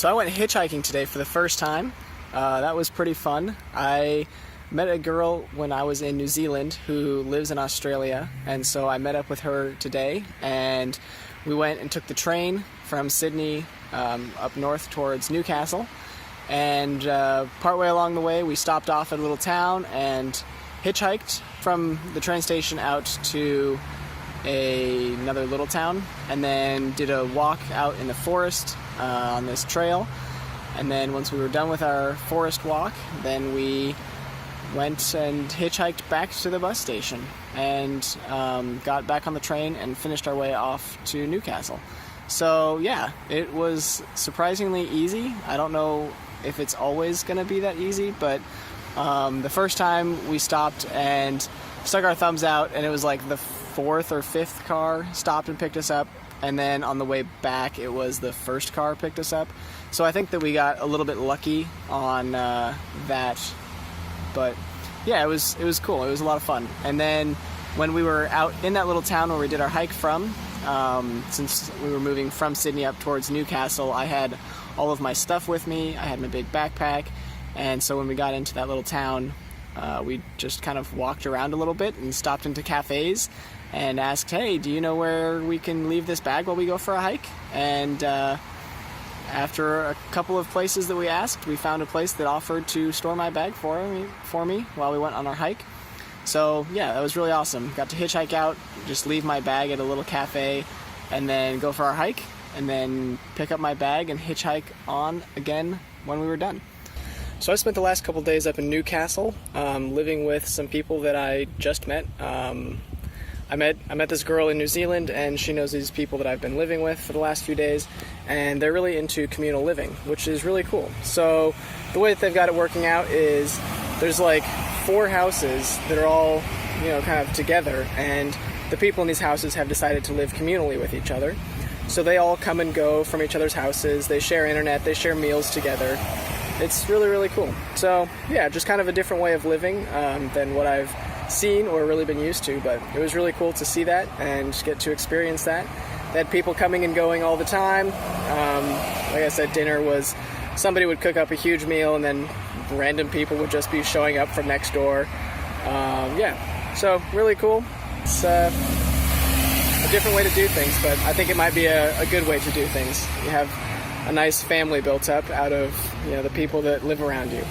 So I went hitchhiking today for the first time. That was pretty fun. I met a girl when I was in New Zealand who lives in Australia, and so I met up with her today, and we went and took the train from Sydney up north towards Newcastle, and partway along the way we stopped off at a little town and hitchhiked from the train station out to another little town, and then did a walk out in the forest on this trail. And then once we were done with our forest walk, then we went and hitchhiked back to the bus station and got back on the train and finished our way off to Newcastle. So yeah, it was surprisingly easy. I don't know if it's always going to be that easy, but the first time we stopped and stuck our thumbs out, and it was like the fourth or fifth car stopped and picked us up, and then on the way back it was the first car picked us up. So I think that we got a little bit lucky on that, but yeah, it was cool. It was a lot of fun. And then when we were out in that little town where we did our hike from, since we were moving from Sydney up towards Newcastle, I had all of my stuff with me. I had my big backpack, and so when we got into that little town, we just kind of walked around a little bit and stopped into cafes and asked, hey, do you know where we can leave this bag while we go for a hike? And after a couple of places that we asked, we found a place that offered to store my bag for me while we went on our hike. So yeah, that was really awesome. Got to hitchhike out, just leave my bag at a little cafe, and then go for our hike, and then pick up my bag and hitchhike on again when we were done. So I spent the last couple days up in Newcastle, living with some people that I just met. I met this girl in New Zealand, and she knows these people that I've been living with for the last few days, and they're really into communal living, which is really cool. So the way that they've got it working out is there's like 4 houses that are all, kind of together, and the people in these houses have decided to live communally with each other. So they all come and go from each other's houses, they share internet, they share meals together. It's really, really cool. So yeah, just kind of a different way of living than what I've seen or really been used to, but it was really cool to see that and get to experience that. They had people coming and going all the time. Like I said, dinner was, somebody would cook up a huge meal and then random people would just be showing up from next door. So really cool. It's a different way to do things, but I think it might be a good way to do things. You have a nice family built up out of the people that live around you.